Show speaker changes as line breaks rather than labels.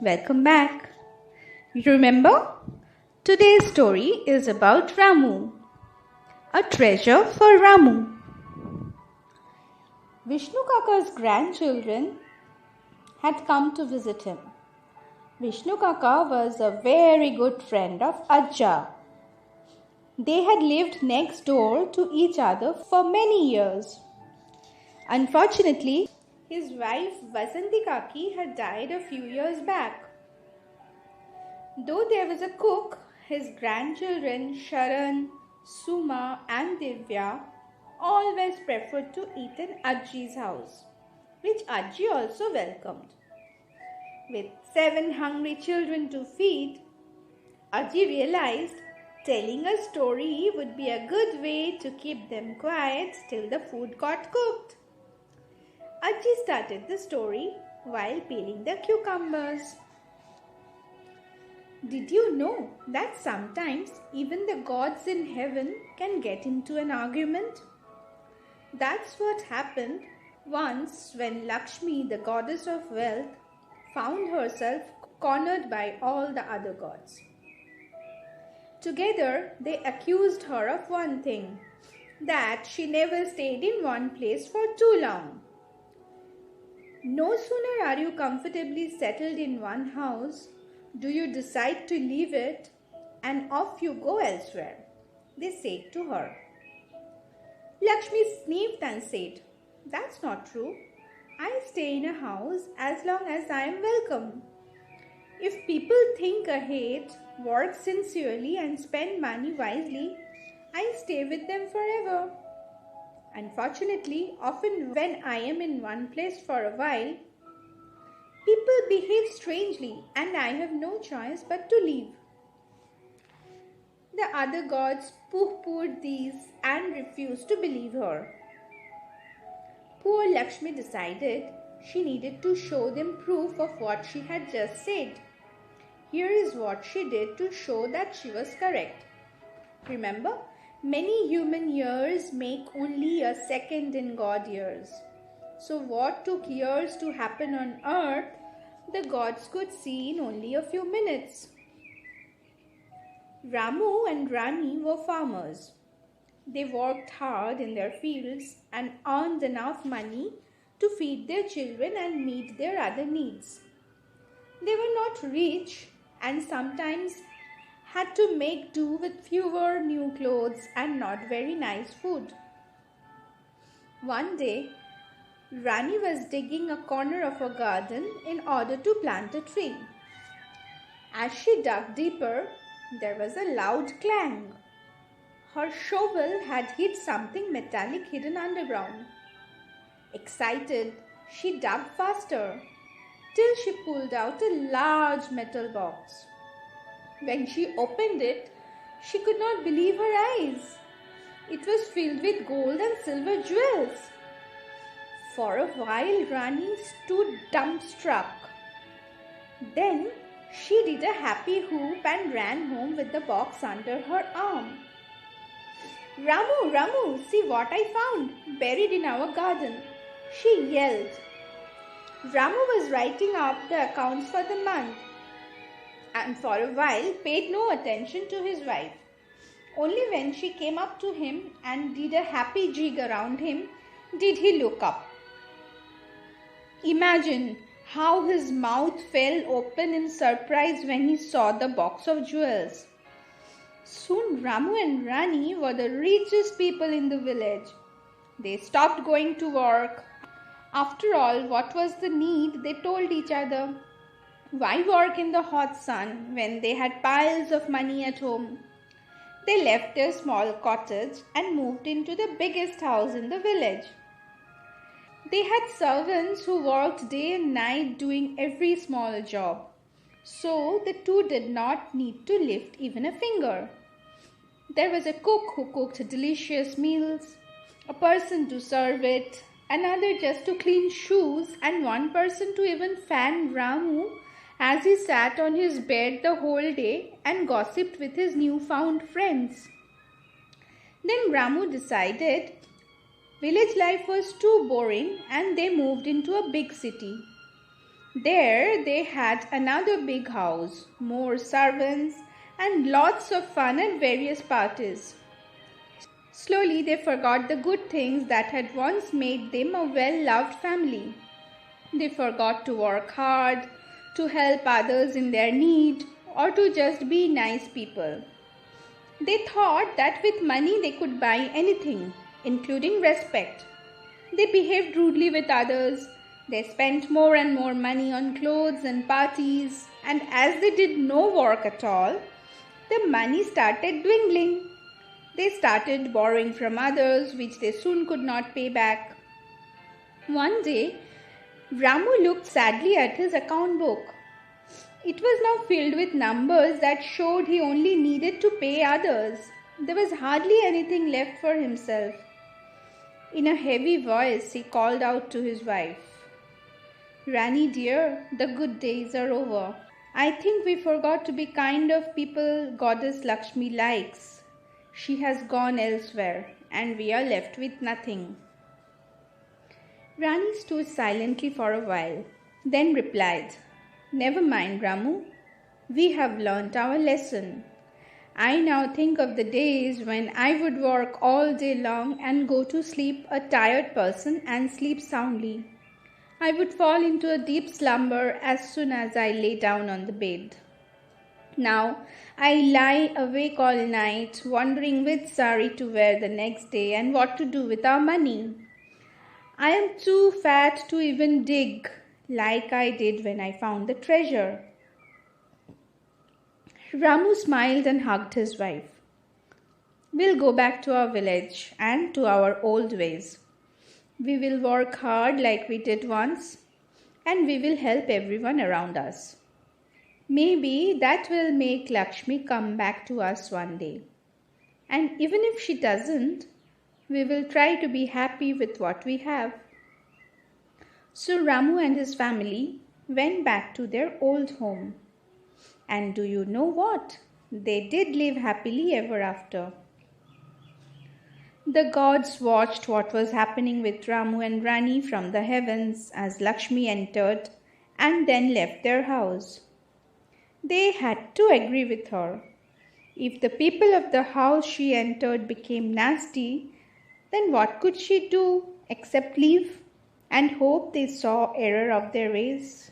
Welcome back. Remember, today's story is about Ramu, a treasure for Ramu. Vishnu Kaka's grandchildren had come to visit him. Vishnu Kaka was a very good friend of Ajja. They had lived next door to each other for many years. Unfortunately, his wife Vasanti Kaki had died a few years back. Though there was a cook, his grandchildren Sharan, Suma and Divya always preferred to eat in Ajji's house, which Ajji also welcomed. With 7 hungry children to feed, Ajji realized telling a story would be a good way to keep them quiet till the food got cooked. Ajji started the story while peeling the cucumbers. Did you know that sometimes even the gods in heaven can get into an argument? That's what happened once when Lakshmi, the goddess of wealth, found herself cornered by all the other gods. Together, they accused her of one thing, that she never stayed in one place for too long. No sooner are you comfortably settled in one house, do you decide to leave it and off you go elsewhere, they said to her. Lakshmi sniffed and said, That's not true. I stay in a house as long as I am welcome. If people think ahead, work sincerely and spend money wisely, I stay with them forever. Unfortunately, often when I am in one place for a while, people behave strangely and I have no choice but to leave. The other gods pooh-poohed these and refused to believe her. Poor Lakshmi decided she needed to show them proof of what she had just said. Here is what she did to show that she was correct. Remember, many human years make only a second in God years. So what took years to happen on earth, the gods could see in only a few minutes. Ramu and Rani were farmers. They worked hard in their fields and earned enough money to feed their children and meet their other needs. They were not rich and sometimes had to make do with fewer new clothes and not very nice food. One day, Rani was digging a corner of her garden in order to plant a tree. As she dug deeper, there was a loud clang. Her shovel had hit something metallic hidden underground. Excited, she dug faster till she pulled out a large metal box. When she opened it, she could not believe her eyes. It was filled with gold and silver jewels. For a while, Rani stood dumbstruck. Then she did a happy whoop and ran home with the box under her arm. Ramu, Ramu, see what I found, buried in our garden, she yelled. Ramu was writing up the accounts for the month and for a while paid no attention to his wife. Only when she came up to him and did a happy jig around him did he look up. Imagine how his mouth fell open in surprise when he saw the box of jewels. Soon Ramu and Rani were the richest people in the village. They stopped going to work. After all, what was the need, they told each other. Why work in the hot sun when they had piles of money at home? They left their small cottage and moved into the biggest house in the village. They had servants who worked day and night doing every small job. So the two did not need to lift even a finger. There was a cook who cooked delicious meals, a person to serve it, another just to clean shoes, and one person to even fan Ramu as he sat on his bed the whole day and gossiped with his newfound friends. Then Ramu decided village life was too boring and they moved into a big city. There they had another big house, more servants, and lots of fun at various parties. Slowly they forgot the good things that had once made them a well-loved family. They forgot to work hard, to help others in their need, or to just be nice people. They thought that with money they could buy anything, including respect. They behaved rudely with others. They spent more and more money on clothes and parties, and as they did no work at all, the money started dwindling. They started borrowing from others, which they soon could not pay back. One day, Ramu looked sadly at his account book. It was now filled with numbers that showed he only needed to pay others. There was hardly anything left for himself. In a heavy voice, he called out to his wife, "Rani dear, the good days are over. I think we forgot to be kind of people Goddess Lakshmi likes. She has gone elsewhere, and we are left with nothing." Rani stood silently for a while, then replied, "Never mind, Ramu. We have learnt our lesson. I now think of the days when I would work all day long and go to sleep a tired person and sleep soundly. I would fall into a deep slumber as soon as I lay down on the bed. Now I lie awake all night, wondering which sari to wear the next day and what to do with our money. I am too fat to even dig, like I did when I found the treasure." Ramu smiled and hugged his wife. "We'll go back to our village and to our old ways. We will work hard like we did once, and we will help everyone around us. Maybe that will make Lakshmi come back to us one day. And even if she doesn't, we will try to be happy with what we have." So Ramu and his family went back to their old home. And do you know what? They did live happily ever after. The gods watched what was happening with Ramu and Rani from the heavens as Lakshmi entered and then left their house. They had to agree with her. If the people of the house she entered became nasty, then what could she do except leave and hope they saw error of their ways?